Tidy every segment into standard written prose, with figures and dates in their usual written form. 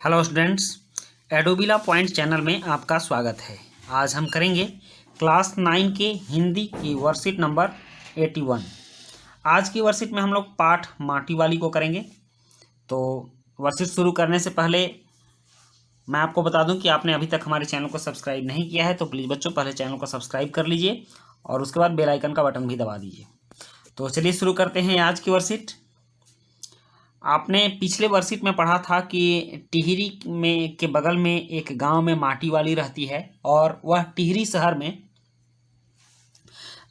Hello students, एडोबिला point channel में आपका स्वागत है। आज हम करेंगे क्लास 9 के हिंदी की वर्कशीट नंबर 81। आज की वर्कशीट में हम लोग पाठ माटी वाली को करेंगे। तो वर्कशीट शुरू करने से पहले मैं आपको बता दूं कि आपने अभी तक हमारे चैनल को सब्सक्राइब नहीं किया है तो प्लीज़ बच्चों पहले चैनल को सब्सक्राइब कर लीजिए और उसके बाद बेल आइकन का बटन भी दबा दीजिए। तो चलिए शुरू करते हैं आज की वर्कशीट। आपने पिछले वर्कशीट में पढ़ा था कि टिहरी में के बगल में एक गांव में माटी वाली रहती है और वह टिहरी शहर में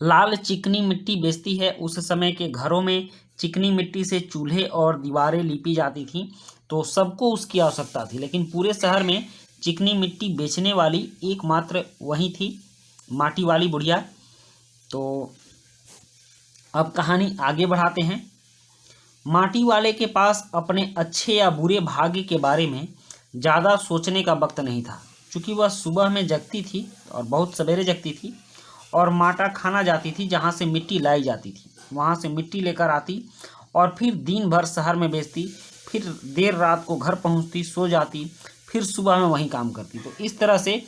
लाल चिकनी मिट्टी बेचती है। उस समय के घरों में चिकनी मिट्टी से चूल्हे और दीवारें लीपी जाती थीं, तो सबको उसकी आवश्यकता थी, लेकिन पूरे शहर में चिकनी मिट्टी बेचने वाली एकमात्र वही थी, माटी वाली बुढ़िया। तो अब कहानी आगे बढ़ाते हैं। माटी वाले के पास अपने अच्छे या बुरे भाग्य के बारे में ज़्यादा सोचने का वक्त नहीं था, क्योंकि वह सुबह में जगती थी और बहुत सवेरे जगती थी और माटा खाना जाती थी, जहाँ से मिट्टी लाई जाती थी। वहाँ से मिट्टी लेकर आती और फिर दिन भर शहर में बेचती, फिर देर रात को घर पहुँचती, सो जाती, फिर सुबह में वहीं काम करती। तो इस तरह से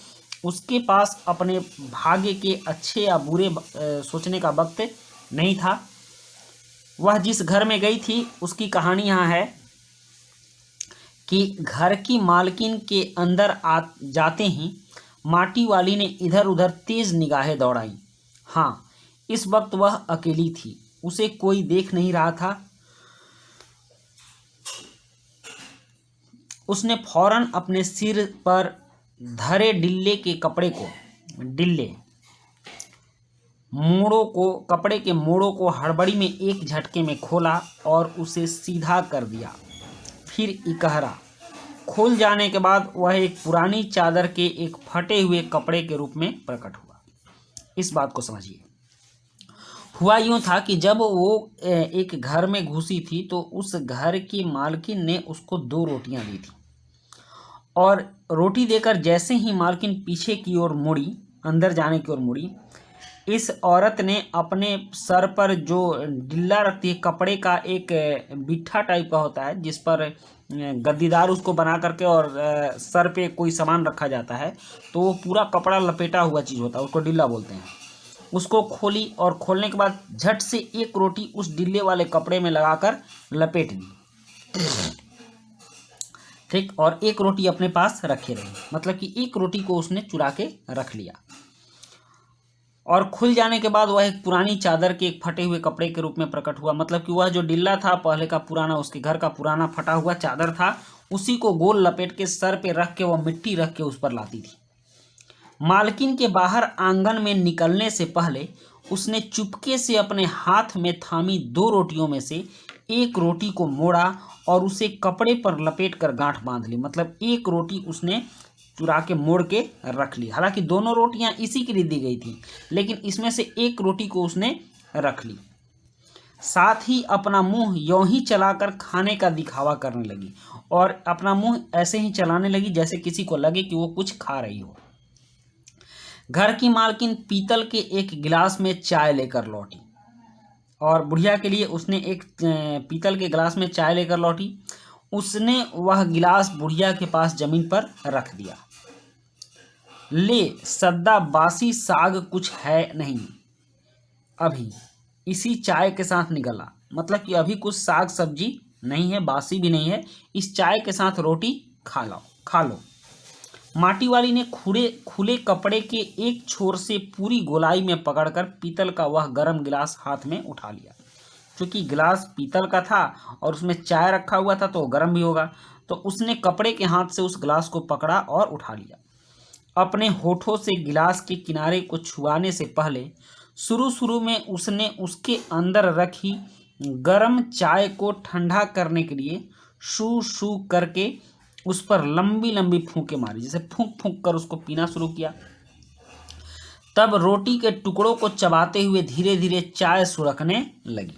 उसके पास अपने भाग्य के अच्छे या बुरे सोचने का वक्त नहीं था। वह जिस घर में गई थी उसकी कहानी यहाँ है कि घर की मालकिन के अंदर जाते ही माटी वाली ने इधर उधर तेज निगाहें दौड़ाई। हाँ, इस वक्त वह अकेली थी, उसे कोई देख नहीं रहा था। उसने फौरन अपने सिर पर धरे कपड़े के मोड़ों को हड़बड़ी में एक झटके में खोला और उसे सीधा कर दिया। फिर इकहरा खोल जाने के बाद वह एक पुरानी चादर के एक फटे हुए कपड़े के रूप में प्रकट हुआ। इस बात को समझिए। हुआ यूं था कि जब वो एक घर में घुसी थी तो उस घर की मालकिन ने उसको 2 रोटियां दी थी और रोटी देकर जैसे ही मालकिन पीछे की ओर मुड़ी, अंदर जाने की ओर मुड़ी, इस औरत ने अपने सर पर जो डिल्ला रखती है, कपड़े का एक बिट्ठा टाइप का होता है जिस पर गद्दीदार उसको बना करके और सर पे कोई सामान रखा जाता है, तो वो पूरा कपड़ा लपेटा हुआ चीज़ होता है, उसको डिल्ला बोलते हैं। उसको खोली और खोलने के बाद झट से एक रोटी उस डिल्ले वाले कपड़े में लगाकर लपेट दी, ठीक, और एक रोटी अपने पास रखे रही। मतलब कि एक रोटी को उसने चुरा के रख लिया और खुल जाने के बाद वह एक पुरानी चादर के एक फटे हुए कपड़े के रूप में प्रकट हुआ। मतलब कि वह जो डिल्ला था पहले का पुराना, उसके घर का पुराना फटा हुआ चादर था, उसी को गोल लपेट के सर पे रख के वह मिट्टी रख के उस पर लाती थी। मालकिन के बाहर आंगन में निकलने से पहले उसने चुपके से अपने हाथ में थामी 2 रोटियों में से एक रोटी को मोड़ा और उसे कपड़े पर लपेट कर गांठ बांध ली। मतलब एक रोटी उसने चुरा के मोड़ के रख ली। हालांकि दोनों रोटियां इसी के लिए दी गई थी, लेकिन इसमें से एक रोटी को उसने रख ली। साथ ही अपना मुंह यों ही चलाकर खाने का दिखावा करने लगी और अपना मुंह ऐसे ही चलाने लगी जैसे किसी को लगे कि वो कुछ खा रही हो। घर की मालकिन पीतल के एक गिलास में चाय लेकर लौटी और बुढ़िया के लिए उसने एक पीतल के गिलास में चाय लेकर लौटी। उसने वह गिलास बुढ़िया के पास जमीन पर रख दिया। ले सद्दा, बासी साग कुछ है नहीं, अभी इसी चाय के साथ निकला। मतलब कि अभी कुछ साग सब्जी नहीं है, बासी भी नहीं है, इस चाय के साथ रोटी खा लो। माटी वाली ने खुले कपड़े के एक छोर से पूरी गोलाई में पकड़कर पीतल का वह गर्म गिलास हाथ में उठा लिया। क्योंकि गिलास पीतल का था और उसमें चाय रखा हुआ था तो गर्म भी होगा, तो उसने कपड़े के हाथ से उस गिलास को पकड़ा और उठा लिया। अपने होठों से गिलास के किनारे को छुआने से पहले शुरू में उसने उसके अंदर रखी गर्म चाय को ठंडा करने के लिए शू शू करके उस पर लंबी लंबी फूंके मारी, जैसे फूंक फूंक कर उसको पीना शुरू किया। तब रोटी के टुकड़ों को चबाते हुए धीरे धीरे चाय सुड़कने लगी।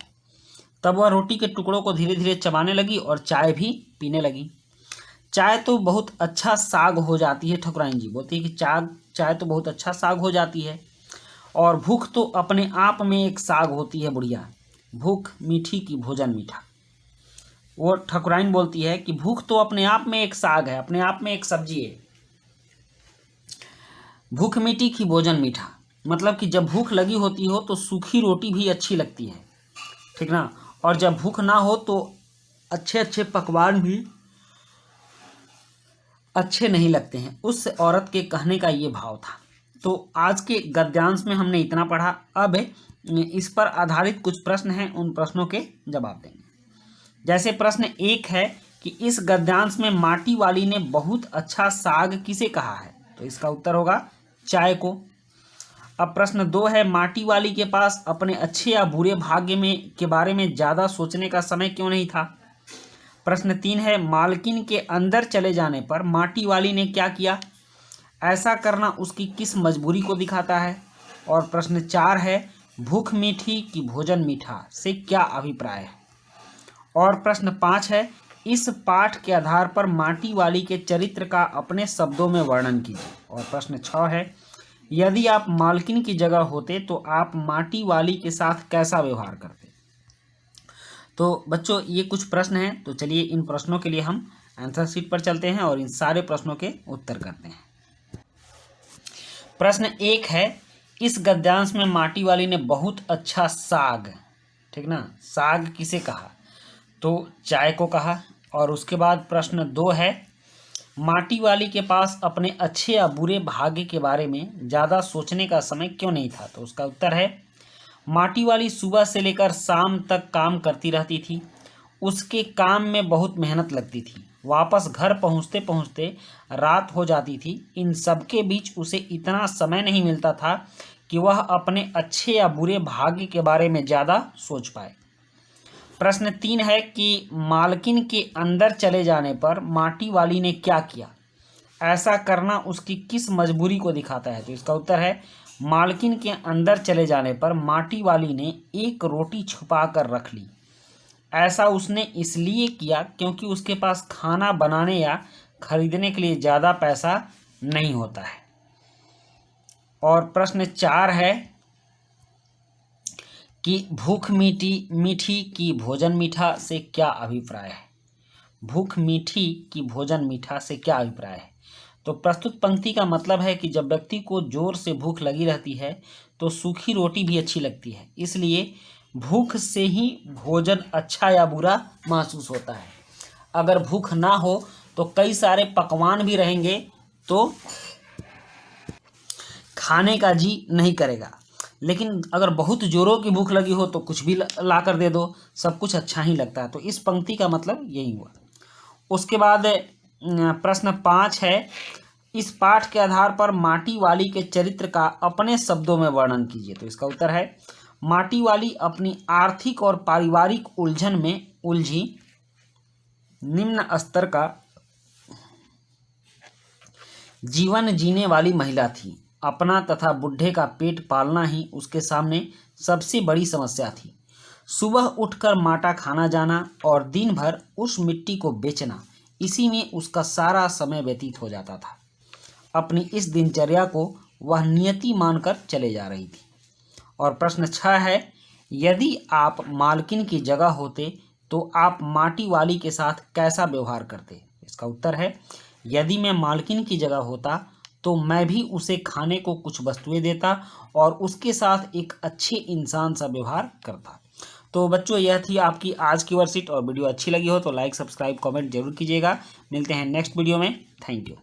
तब वह रोटी के टुकड़ों को धीरे धीरे चबाने लगी और चाय भी पीने लगी। चाय तो बहुत अच्छा साग हो जाती है, ठकुराइन जी बोलती है कि चाय तो बहुत अच्छा साग हो जाती है, और भूख तो अपने आप में एक साग होती है बुढ़िया, भूख मीठी की भोजन मीठा। वो ठकुराइन बोलती है कि भूख तो अपने आप में एक साग है, अपने आप में एक सब्जी है। भूख मीठी की भोजन मीठा, मतलब कि जब भूख लगी होती हो तो सूखी रोटी भी अच्छी लगती है, ठीक ना। और जब भूख ना हो तो अच्छे अच्छे पकवान भी अच्छे नहीं लगते हैं। उस औरत के कहने का ये भाव था। तो आज के गद्यांश में हमने इतना पढ़ा। अब इस पर आधारित कुछ प्रश्न हैं, उन प्रश्नों के जवाब देंगे। जैसे प्रश्न 1 है कि इस गद्यांश में माटी वाली ने बहुत अच्छा साग किसे कहा है, तो इसका उत्तर होगा चाय को। अब प्रश्न 2 है, माटी वाली के पास अपने अच्छे या बुरे भाग्य में के बारे में ज़्यादा सोचने का समय क्यों नहीं था। प्रश्न 3 है, मालकिन के अंदर चले जाने पर माटी वाली ने क्या किया, ऐसा करना उसकी किस मजबूरी को दिखाता है। और प्रश्न 4 है, भूख मीठी कि भोजन मीठा से क्या अभिप्राय है। और प्रश्न 5 है, इस पाठ के आधार पर माटी वाली के चरित्र का अपने शब्दों में वर्णन कीजिए। और प्रश्न 6 है, यदि आप मालकिन की जगह होते तो आप माटी वाली के साथ कैसा व्यवहार करते। तो बच्चों ये कुछ प्रश्न हैं, तो चलिए इन प्रश्नों के लिए हम आंसर शीट पर चलते हैं और इन सारे प्रश्नों के उत्तर करते हैं। प्रश्न 1 है, इस गद्यांश में माटी वाली ने बहुत अच्छा साग, ठीक ना, साग किसे कहा, तो चाय को कहा। और उसके बाद प्रश्न 2 है, माटी वाली के पास अपने अच्छे या बुरे भाग्य के बारे में ज़्यादा सोचने का समय क्यों नहीं था, तो उसका उत्तर है, माटी वाली सुबह से लेकर शाम तक काम करती रहती थी। उसके काम में बहुत मेहनत लगती थी। वापस घर पहुंचते पहुंचते रात हो जाती थी। इन सब के बीच उसे इतना समय नहीं मिलता था कि वह अपने अच्छे या बुरे भाग्य के बारे में ज़्यादा सोच पाए। प्रश्न 3 है कि मालकिन के अंदर चले जाने पर माटी वाली ने क्या किया, ऐसा करना उसकी किस मजबूरी को दिखाता है, तो इसका उत्तर है, मालकिन के अंदर चले जाने पर माटी वाली ने एक रोटी छुपा कर रख ली। ऐसा उसने इसलिए किया क्योंकि उसके पास खाना बनाने या खरीदने के लिए ज़्यादा पैसा नहीं होता है। और प्रश्न 4 है कि भूख मीठी की भोजन मीठा से क्या अभिप्राय है। भूख मीठी की भोजन मीठा से क्या अभिप्राय है। तो प्रस्तुत पंक्ति का मतलब है कि जब व्यक्ति को जोर से भूख लगी रहती है तो सूखी रोटी भी अच्छी लगती है, इसलिए भूख से ही भोजन अच्छा या बुरा महसूस होता है। अगर भूख ना हो तो कई सारे पकवान भी रहेंगे तो खाने का जी नहीं करेगा, लेकिन अगर बहुत जोरों की भूख लगी हो तो कुछ भी ला कर दे दो, सब कुछ अच्छा ही लगता है। तो इस पंक्ति का मतलब यही हुआ। उसके बाद प्रश्न 5 है, इस पाठ के आधार पर माटी वाली के चरित्र का अपने शब्दों में वर्णन कीजिए, तो इसका उत्तर है, माटी वाली अपनी आर्थिक और पारिवारिक उलझन में उलझी निम्न स्तर का जीवन जीने वाली महिला थी। अपना तथा बुढ़े का पेट पालना ही उसके सामने सबसे बड़ी समस्या थी। सुबह उठकर माटा खाना जाना और दिन भर उस मिट्टी को बेचना, इसी में उसका सारा समय व्यतीत हो जाता था। अपनी इस दिनचर्या को वह नियति मानकर चले जा रही थी। और प्रश्न 6 है, यदि आप मालकिन की जगह होते तो आप माटी वाली के साथ कैसा व्यवहार करते। इसका उत्तर है, यदि मैं मालकिन की जगह होता तो मैं भी उसे खाने को कुछ वस्तुएं देता और उसके साथ एक अच्छे इंसान सा व्यवहार करता। तो बच्चों यह थी आपकी आज की वर्कशीट, और वीडियो अच्छी लगी हो तो लाइक सब्सक्राइब कमेंट जरूर कीजिएगा। मिलते हैं नेक्स्ट वीडियो में। Thank you.